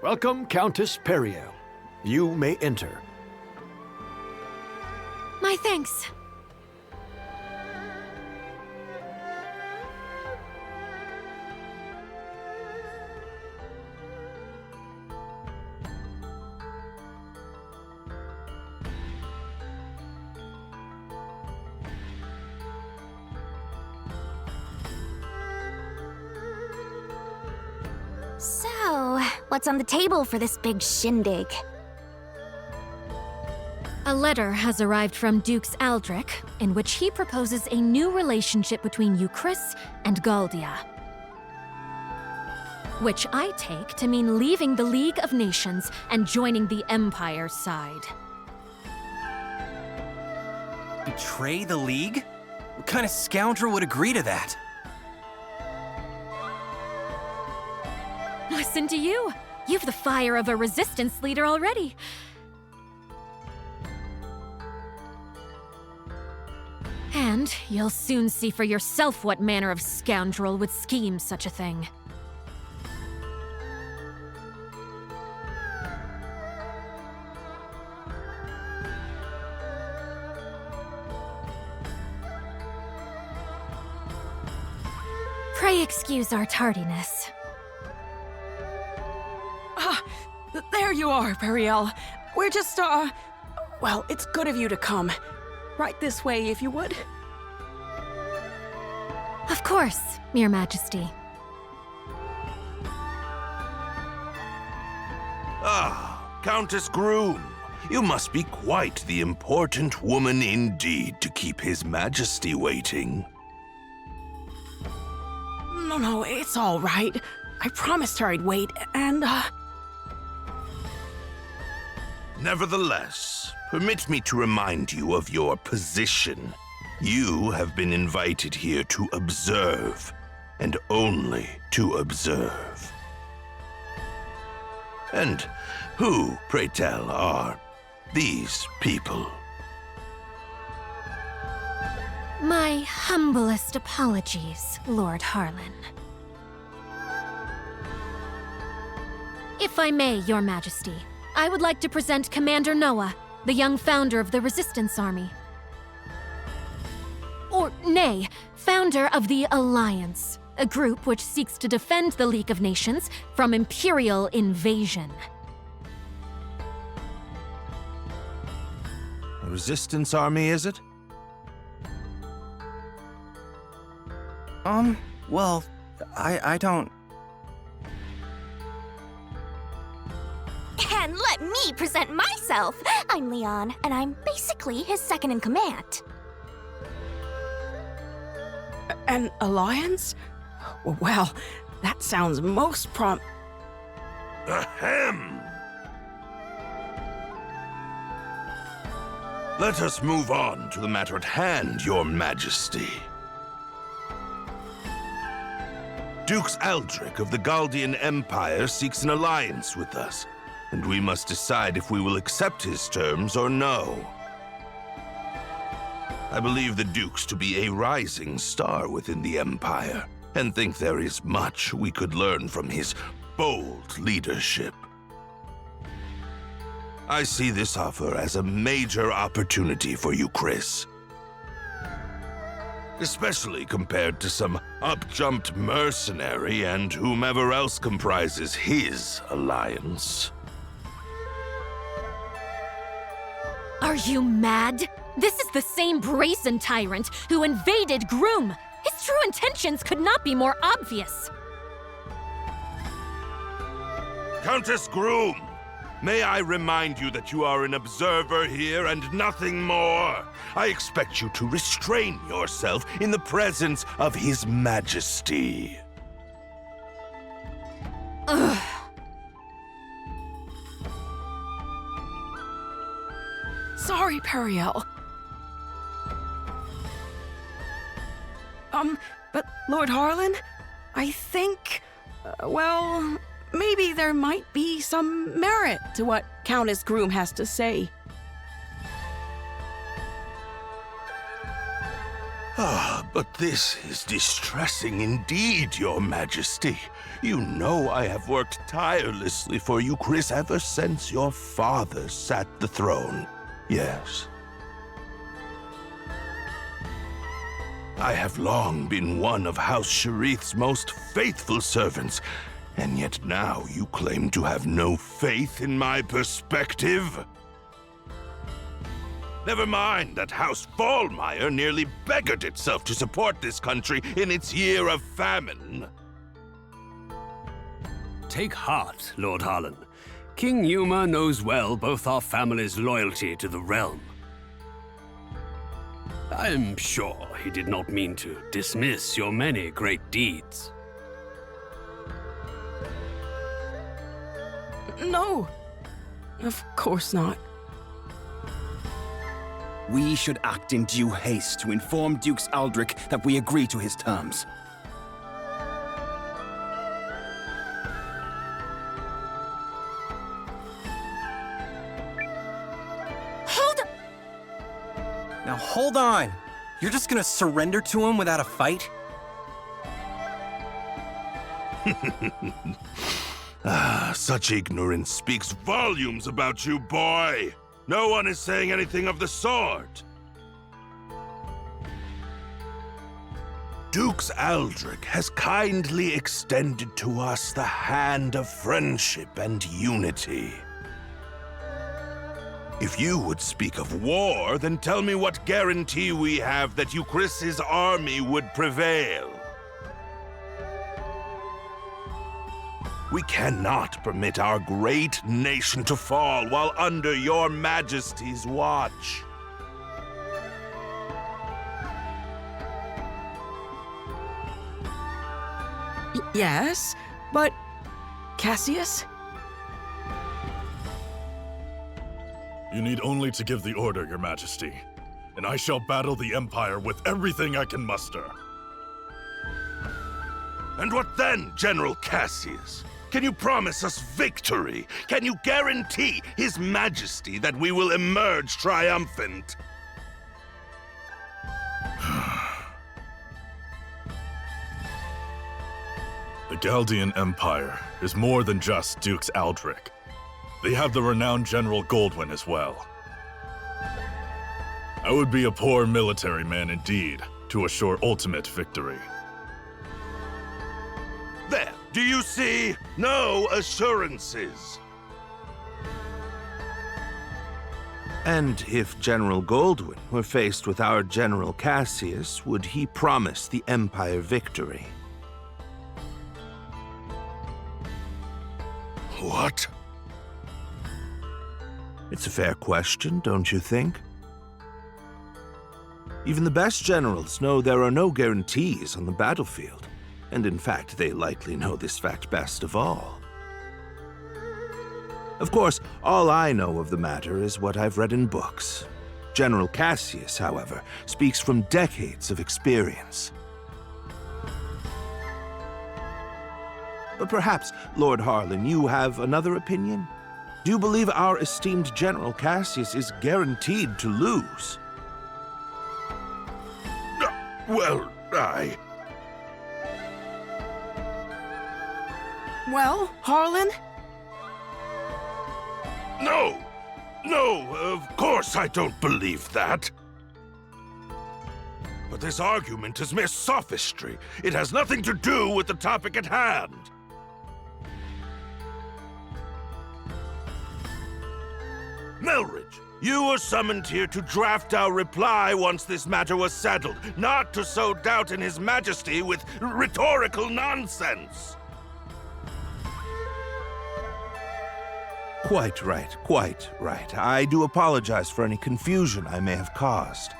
Welcome, Countess Periel. You may enter. My thanks. So, what's on the table for this big shindig? A letter has arrived from Dukes Aldrich, in which he proposes a new relationship between Euchris and Galdia. Which I take to mean leaving the League of Nations and joining the Empire's side. Betray the League? What kind of scoundrel would agree to that? Listen to you. You've the fire of a resistance leader already. And you'll soon see for yourself what manner of scoundrel would scheme such a thing. Pray excuse our tardiness. There you are, Periel. We're just, well, it's good of you to come. Right this way, if you would. Of course, Your Majesty. Ah, Countess Groom. You must be quite the important woman indeed to keep His Majesty waiting. No, it's all right. I promised her I'd wait, and, Nevertheless, permit me to remind you of your position. You have been invited here to observe, and only to observe. And who, pray tell, are these people? My humblest apologies, Lord Harlan. If I may, Your Majesty, I would like to present Commander Noah, the young founder of the Resistance Army. Or, nay, founder of the Alliance, a group which seeks to defend the League of Nations from Imperial invasion. A resistance army, is it? Well, I don't... And let me present myself! I'm Leon, and I'm basically his second in command. an alliance? Well, that sounds most Ahem! Let us move on to the matter at hand, Your Majesty. Dukes Aldrich of the Galdian Empire seeks an alliance with us, and we must decide if we will accept his terms or no. I believe the Dukes to be a rising star within the Empire, and think there is much we could learn from his bold leadership. I see this offer as a major opportunity for you, Chris. Especially compared to some up-jumped mercenary and whomever else comprises his alliance. Are you mad? This is the same brazen tyrant who invaded Groom. His true intentions could not be more obvious. Countess Groom, may I remind you that you are an observer here and nothing more? I expect you to restrain yourself in the presence of His Majesty. Ugh. Sorry, Periel. But Lord Harlan, I think, well, maybe there might be some merit to what Countess Groom has to say. But this is distressing indeed, Your Majesty. You know I have worked tirelessly for you, Chris, ever since your father sat the throne. Yes. I have long been one of House Sharith's most faithful servants, and yet now you claim to have no faith in my perspective? Never mind that House Fallmeyer nearly beggared itself to support this country in its year of famine. Take heart, Lord Harlan. King Yuma knows well both our family's loyalty to the realm. I'm sure he did not mean to dismiss your many great deeds. No, of course not. We should act in due haste to inform Dukes Aldrich that we agree to his terms. Now hold on. You're just gonna surrender to him without a fight? Such ignorance speaks volumes about you, boy. No one is saying anything of the sort. Dukes Aldrich has kindly extended to us the hand of friendship and unity. If you would speak of war, then tell me what guarantee we have that Euchris's army would prevail. We cannot permit our great nation to fall while under your Majesty's watch. Yes, but Cassius? You need only to give the order, Your Majesty, and I shall battle the Empire with everything I can muster. And what then, General Cassius? Can you promise us victory? Can you guarantee His Majesty that we will emerge triumphant? The Galdian Empire is more than just Dukes Aldrich. They have the renowned General Goldwyn as well. I would be a poor military man indeed to assure ultimate victory. There, do you see? No assurances. And if General Goldwyn were faced with our General Cassius, would he promise the Empire victory? What? It's a fair question, don't you think? Even the best generals know there are no guarantees on the battlefield. And in fact, they likely know this fact best of all. Of course, all I know of the matter is what I've read in books. General Cassius, however, speaks from decades of experience. But perhaps, Lord Harlan, you have another opinion? Do you believe our esteemed General Cassius is guaranteed to lose? Well, Well, Harlan? No! No, of course I don't believe that. But this argument is mere sophistry. It has nothing to do with the topic at hand. Melridge, you were summoned here to draft our reply once this matter was settled, not to sow doubt in His Majesty with rhetorical nonsense. Quite right, quite right. I do apologize for any confusion I may have caused.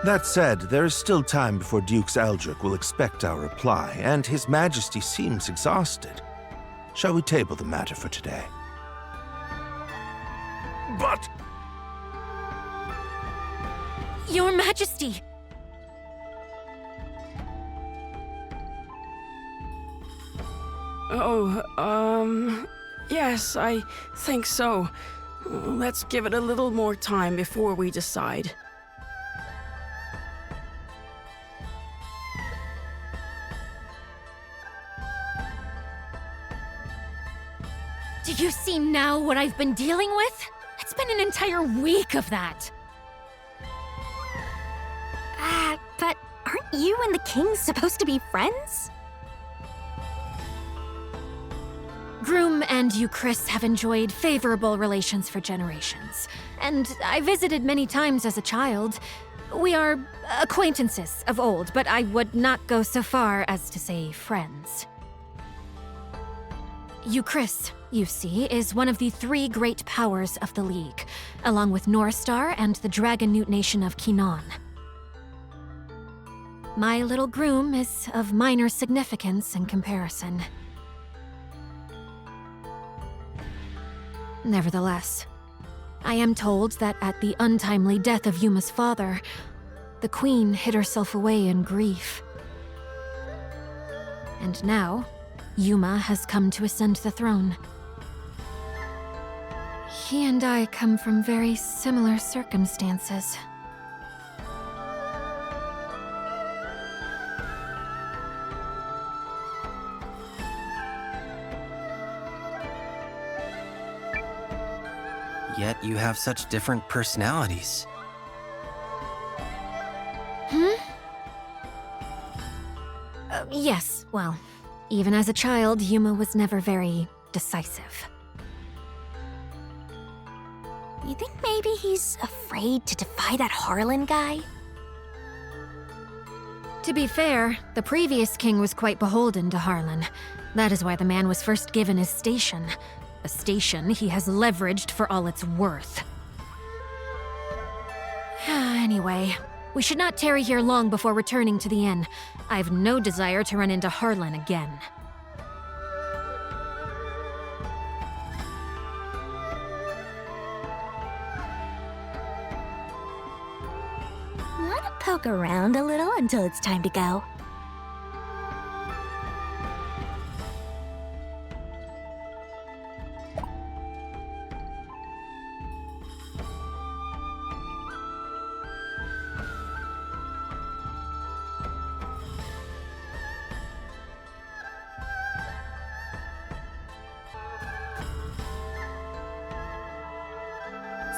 That said, there is still time before Dukes Aldrich will expect our reply, and His Majesty seems exhausted. Shall we table the matter for today? But... Your Majesty! Oh, yes, I think so. Let's give it a little more time before we decide. You see now what I've been dealing with? It's been an entire week of that. But aren't you and the king supposed to be friends? Groom and Euchris have enjoyed favorable relations for generations, and I visited many times as a child. We are acquaintances of old, but I would not go so far as to say friends. Euchris, you see, is one of the 3 great powers of the League, along with Norstar and the Dragon Newt nation of Kinan. My little groom is of minor significance in comparison. Nevertheless, I am told that at the untimely death of Yuma's father, the queen hid herself away in grief. And now, Yuma has come to ascend the throne. He and I come from very similar circumstances. Yet you have such different personalities. Yes, well, even as a child, Yuma was never very decisive. You think maybe he's afraid to defy that Harlan guy? To be fair, the previous king was quite beholden to Harlan. That is why the man was first given his station. A station he has leveraged for all it's worth. Anyway, we should not tarry here long before returning to the inn. I have no desire to run into Harlan again. Want to poke around a little until it's time to go?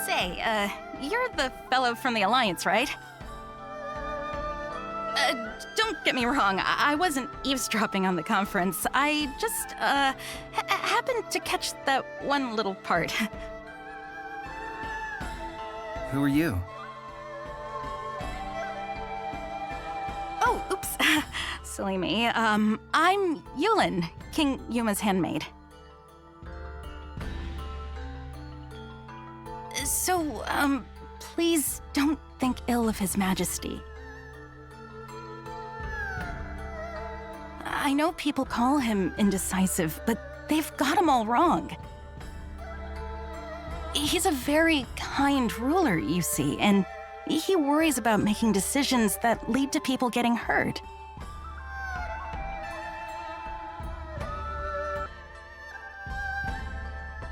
Say, you're the fellow from the Alliance, right? Don't get me wrong, I wasn't eavesdropping on the conference. I just, happened to catch that one little part. Who are you? Oh, oops. Silly me. I'm Eiyuden, King Yuma's handmaid. So, please don't think ill of His Majesty. I know people call him indecisive, but they've got him all wrong. He's a very kind ruler, you see, and he worries about making decisions that lead to people getting hurt.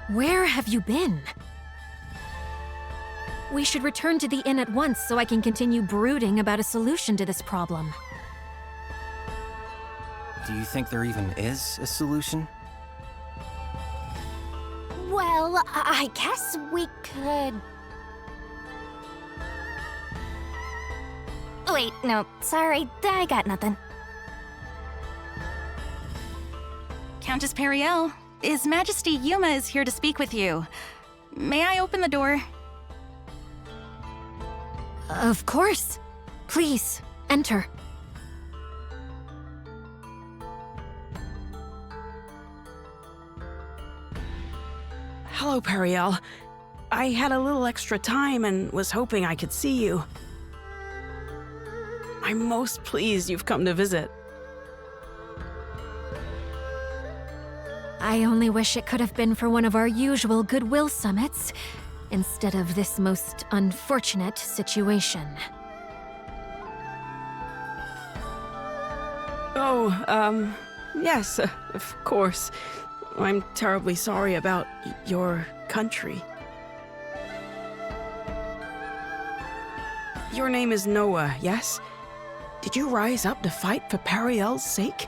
Where have you been? We should return to the inn at once so I can continue brooding about a solution to this problem. Do you think there even is a solution? Well, I guess we could... Wait, no, sorry, I got nothing. Countess Periel, His Majesty Yuma is here to speak with you. May I open the door? Of course. Please, enter. Hello, Periel. I had a little extra time and was hoping I could see you. I'm most pleased you've come to visit. I only wish it could have been for one of our usual goodwill summits, instead of this most unfortunate situation. Oh, yes, of course. I'm terribly sorry about your country. Your name is Noah, yes? Did you rise up to fight for Periel's sake?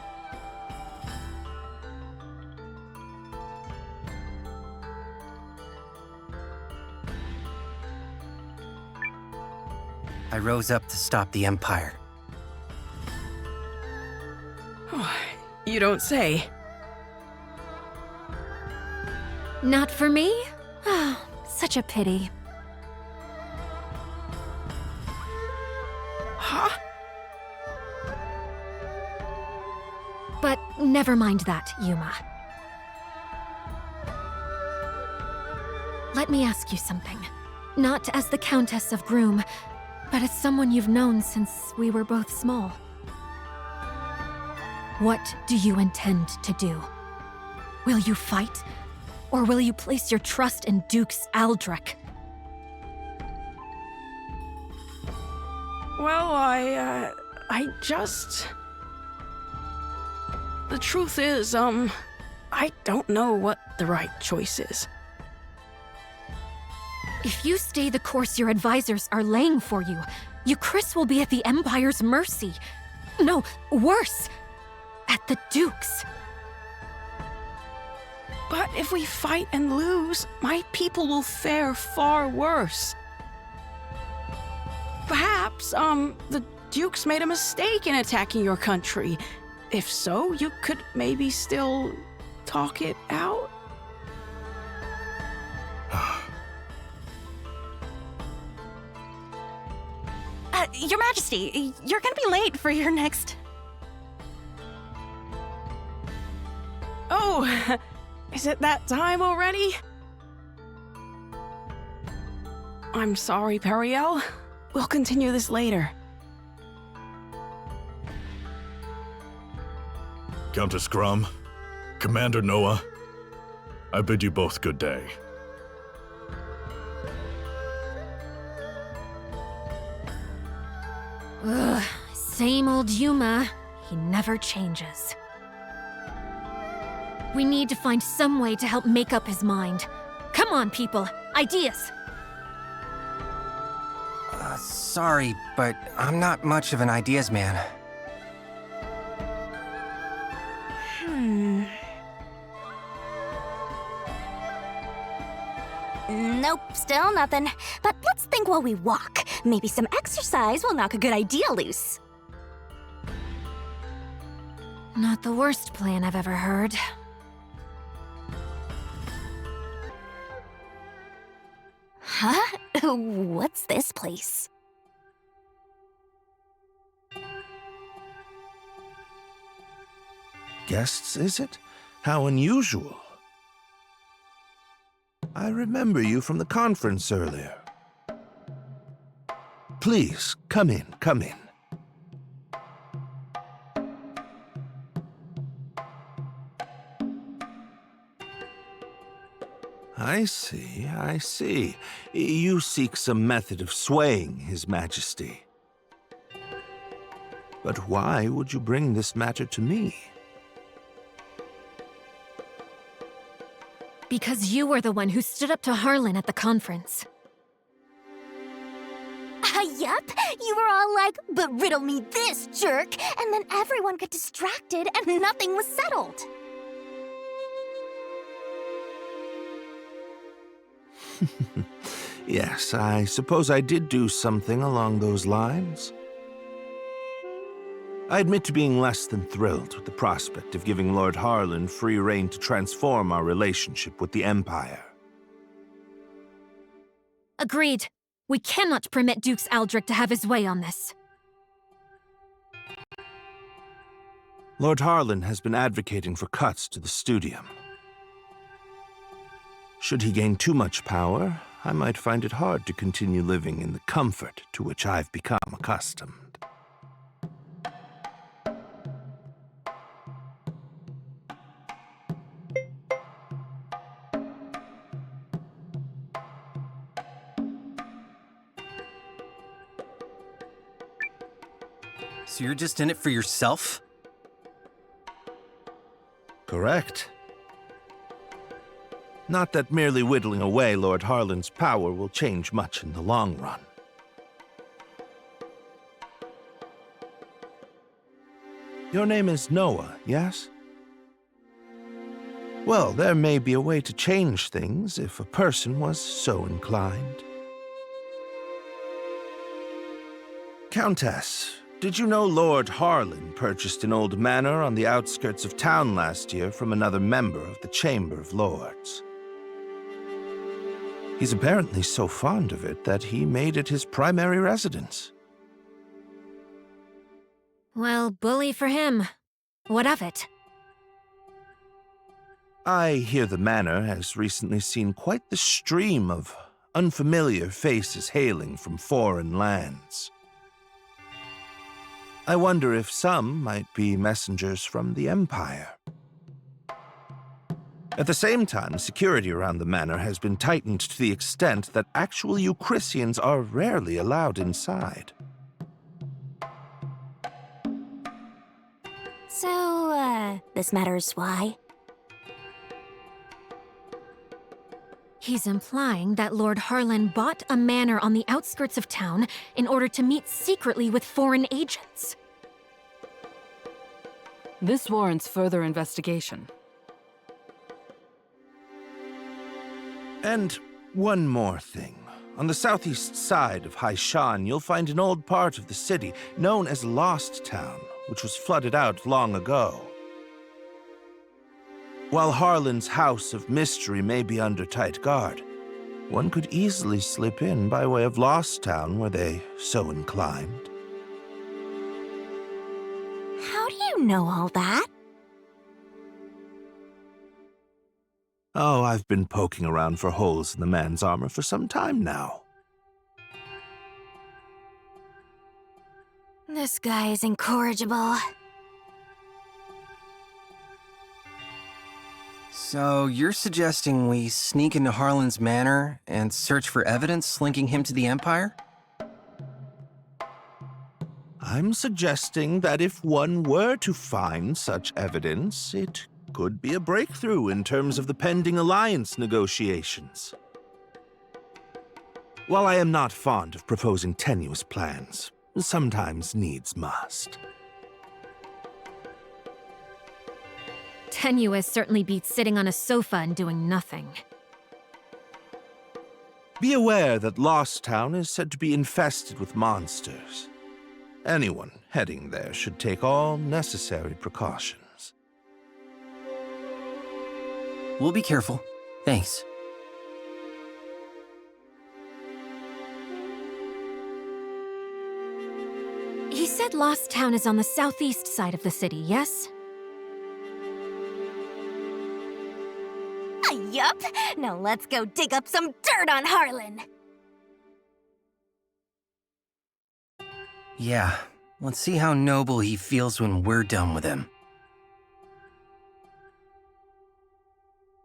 I rose up to stop the Empire. You don't say. Not for me? Oh, such a pity. Huh? But never mind that, Yuma. Let me ask you something. Not as the Countess of Groom, but as someone you've known since we were both small. What do you intend to do? Will you fight? Or will you place your trust in Dukes Aldrich? Well, I just... The truth is, I don't know what the right choice is. If you stay the course your advisors are laying for you, Chris will be at the Empire's mercy. No, worse, at the Duke's. But if we fight and lose, my people will fare far worse. Perhaps, the Dukes made a mistake in attacking your country. If so, you could maybe still talk it out? Your Majesty, you're gonna be late for your next... Oh, is it that time already? I'm sorry, Periel. We'll continue this later. Countess Grum, Commander Noah, I bid you both good day. Ugh, same old Yuma. He never changes. We need to find some way to help make up his mind. Come on, people. Ideas! Sorry, but I'm not much of an ideas man. Nope, still nothing. But let's think while we walk. Maybe some exercise will knock a good idea loose. Not the worst plan I've ever heard. Huh? What's this place? Guests, is it? How unusual. I remember you from the conference earlier. Please, come in, come in. I see, I see. You seek some method of swaying His Majesty. But why would you bring this matter to me? Because you were the one who stood up to Harlan at the conference. Yup. You were all like, but riddle me this, jerk! And then everyone got distracted and nothing was settled. Yes, I suppose I did do something along those lines. I admit to being less than thrilled with the prospect of giving Lord Harlan free rein to transform our relationship with the Empire. Agreed. We cannot permit Dukes Aldrich to have his way on this. Lord Harlan has been advocating for cuts to the studium. Should he gain too much power, I might find it hard to continue living in the comfort to which I've become accustomed. So you're just in it for yourself? Correct. Not that merely whittling away Lord Harlan's power will change much in the long run. Your name is Noah, yes? Well, there may be a way to change things if a person was so inclined. Countess, did you know Lord Harlan purchased an old manor on the outskirts of town last year from another member of the Chamber of Lords? He's apparently so fond of it that he made it his primary residence. Well, bully for him. What of it? I hear the manor has recently seen quite the stream of unfamiliar faces hailing from foreign lands. I wonder if some might be messengers from the Empire. At the same time, security around the manor has been tightened to the extent that actual Euchrissians are rarely allowed inside. So, this matters why? He's implying that Lord Harlan bought a manor on the outskirts of town in order to meet secretly with foreign agents. This warrants further investigation. And one more thing. On the southeast side of Haishan, you'll find an old part of the city known as Lost Town, which was flooded out long ago. While Harlan's House of Mystery may be under tight guard, one could easily slip in by way of Lost Town were they so inclined. How do you know all that? Oh, I've been poking around for holes in the man's armor for some time now. This guy is incorrigible. So you're suggesting we sneak into Harlan's manor and search for evidence linking him to the Empire? I'm suggesting that if one were to find such evidence, it could be a breakthrough in terms of the pending alliance negotiations. While I am not fond of proposing tenuous plans, sometimes needs must. Tenuous certainly beats sitting on a sofa and doing nothing. Be aware that Lost Town is said to be infested with monsters. Anyone heading there should take all necessary precautions. We'll be careful. Thanks. He said Lost Town is on the southeast side of the city, yes? Yup. Now let's go dig up some dirt on Harlan. Yeah, let's see how noble he feels when we're done with him.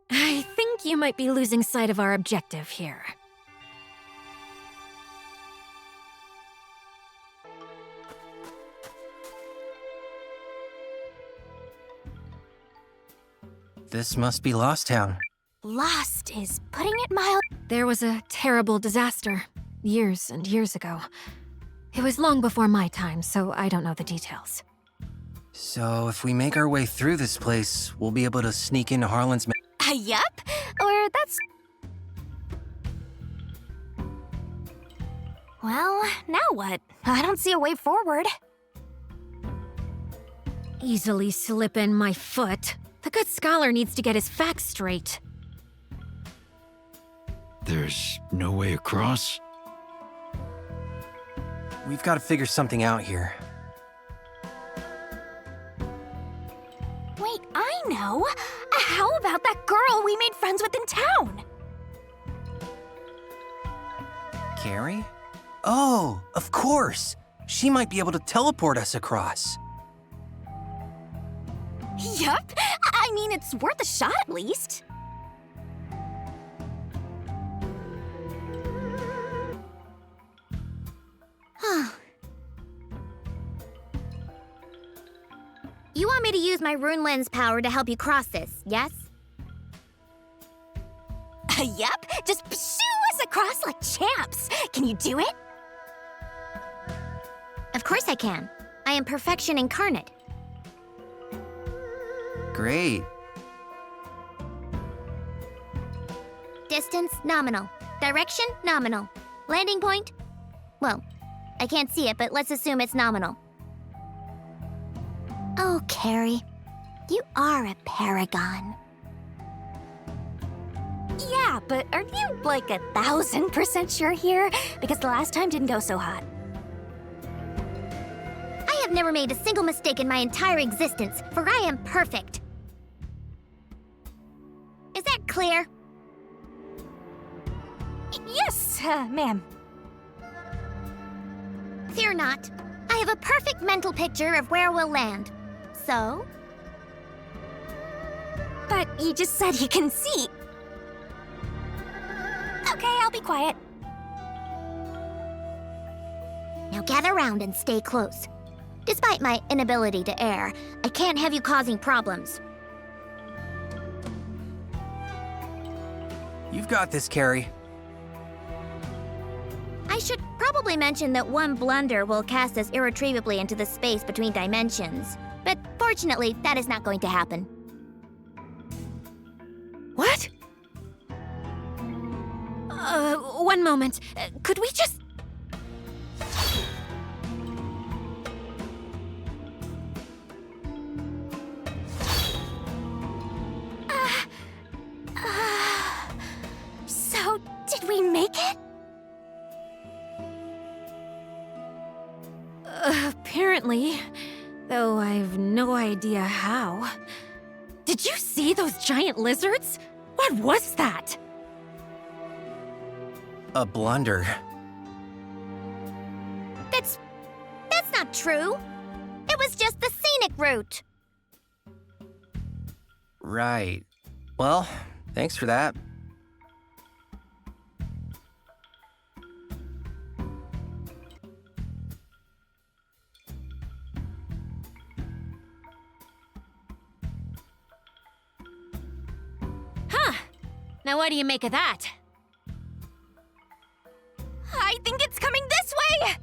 I think you might be losing sight of our objective here. This must be Lost Town. Lost is putting it mild. There was a terrible disaster years and years ago. It was long before my time, so I don't know the details. So if we make our way through this place, we'll be able to sneak into Harlan's Yup. Or that's... Well, now what? I don't see a way forward. Easily slip in my foot. The good scholar needs to get his facts straight. There's no way across? We've got to figure something out here. Wait, I know! How about that girl we made friends with in town? Carrie? Oh, of course! She might be able to teleport us across. Yup. I mean, it's worth a shot at least. You want me to use my rune lens power to help you cross this, yes? Yup. Just shoo us across like champs. Can you do it? Of course I can. I am perfection incarnate. Great. Distance, nominal. Direction, nominal. Landing point, well, I can't see it, but let's assume it's nominal. Oh, Carrie, you are a paragon. Yeah, but are you like 1,000% sure here? Because the last time didn't go so hot. I have never made a single mistake in my entire existence, for I am perfect. Is that clear? Yes, ma'am. Fear not. I have a perfect mental picture of where we'll land. So? But you just said he can see. Okay, I'll be quiet. Now gather round and stay close. Despite my inability to err, I can't have you causing problems. You've got this, Carrie. I should probably mention that one blunder will cast us irretrievably into the space between dimensions. But fortunately, that is not going to happen. What? One moment. Could we just... So, did we make it? Apparently. Though I've no idea how. Did you see those giant lizards? What was that? A blunder. That's not true. It was just the scenic route. Right. Well, thanks for that. Huh. Now what do you make of that? I think it's coming this way!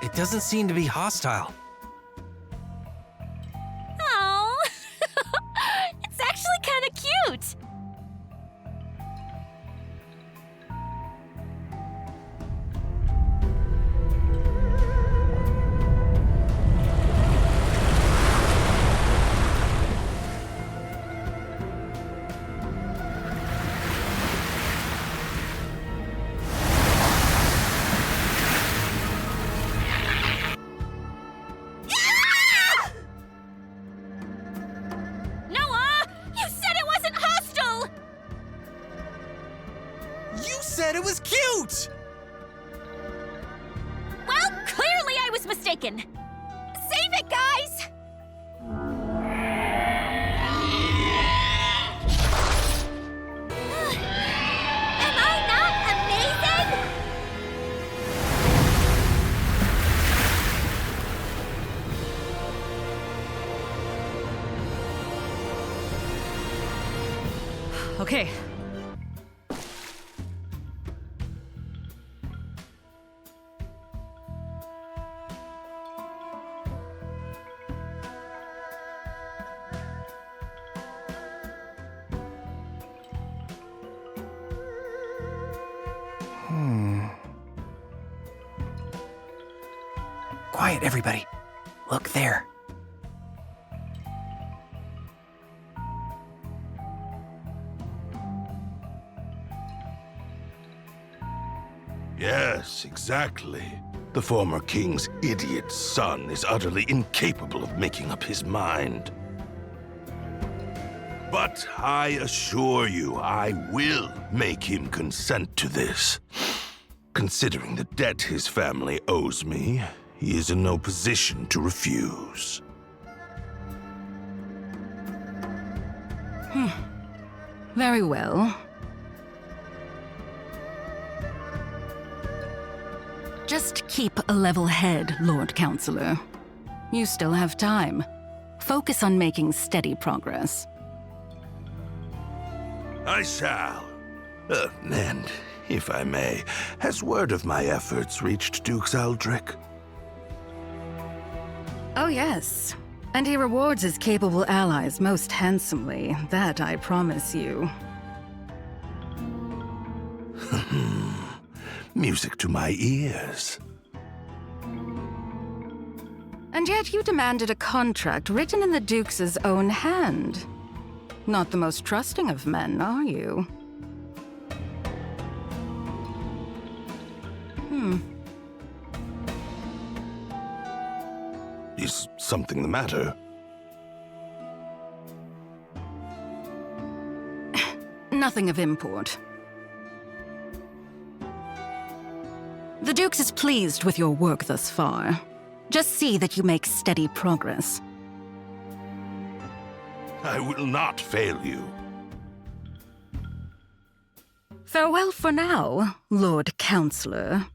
It doesn't seem to be hostile. Oh, it's actually kind of cute. Said it was cute! Well, clearly I was mistaken. Save it, guys! Am I not amazing? Okay. Quiet, everybody. Look there. Yes, exactly. The former king's idiot son is utterly incapable of making up his mind. But I assure you, I will make him consent to this. Considering the debt his family owes me, he is in no position to refuse. Very well. Just keep a level head, Lord Counselor. You still have time. Focus on making steady progress. I shall. And, if I may, has word of my efforts reached Dukes Aldrich? Oh, yes. And he rewards his capable allies most handsomely. That I promise you. Music to my ears. And yet you demanded a contract written in the Duke's own hand. Not the most trusting of men, are you? Is something the matter? Nothing of import. The Duke is pleased with your work thus far. Just see that you make steady progress. I will not fail you. Farewell for now, Lord Counselor.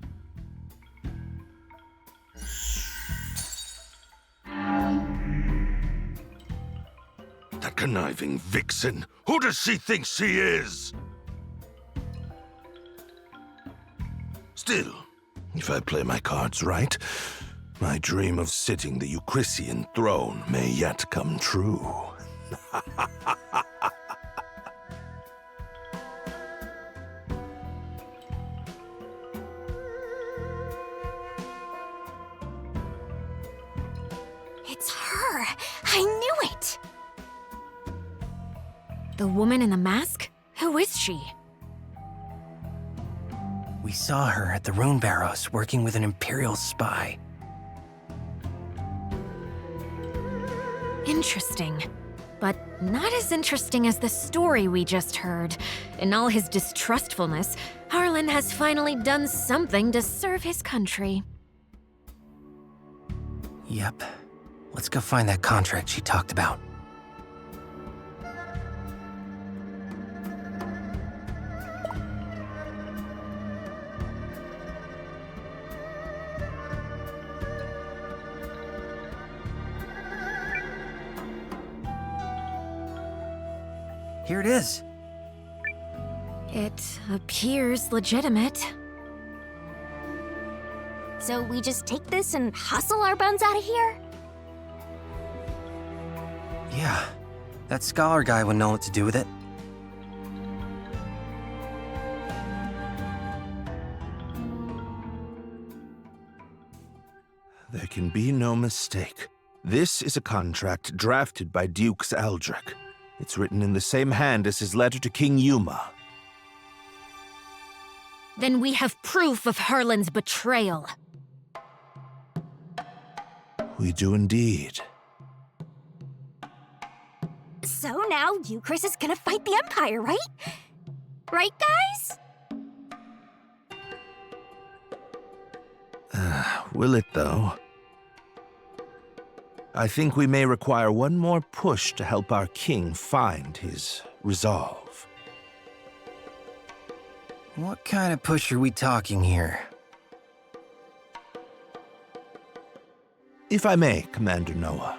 That conniving vixen! Who does she think she is? Still, if I play my cards right, my dream of sitting the Eucrysian throne may yet come true. It's her! I knew it! The woman in the mask? Who is she? We saw her at the Rune Barrows working with an Imperial spy. Interesting. But not as interesting as the story we just heard. In all his distrustfulness, Harlan has finally done something to serve his country. Yep. Let's go find that contract she talked about. Here it is. It appears legitimate. So we just take this and hustle our buns out of here? Yeah. That scholar guy would know what to do with it. There can be no mistake. This is a contract drafted by Dukes Aldrich. It's written in the same hand as his letter to King Yuma. Then we have proof of Harlan's betrayal. We do indeed. So now Eucrys is gonna fight the Empire, right? Right, guys? Will it, though? I think we may require one more push to help our king find his resolve. What kind of push are we talking here? If I may, Commander Noah,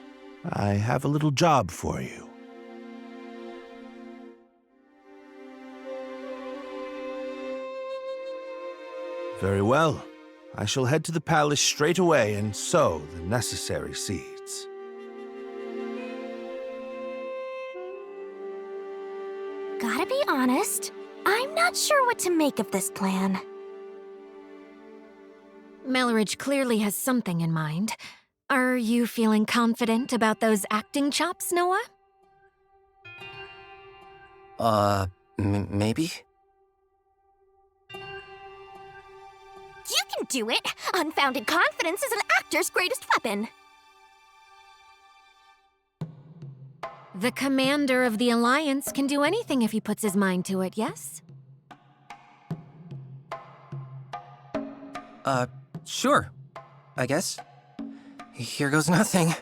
I have a little job for you. Very well. I shall head to the palace straight away and sow the necessary seeds. Gotta be honest, I'm not sure what to make of this plan. Melridge clearly has something in mind. Are you feeling confident about those acting chops, Noah? Maybe? You can do it! Unfounded confidence is an actor's greatest weapon! The commander of the Alliance can do anything if he puts his mind to it, yes? Sure. I guess. Here goes nothing.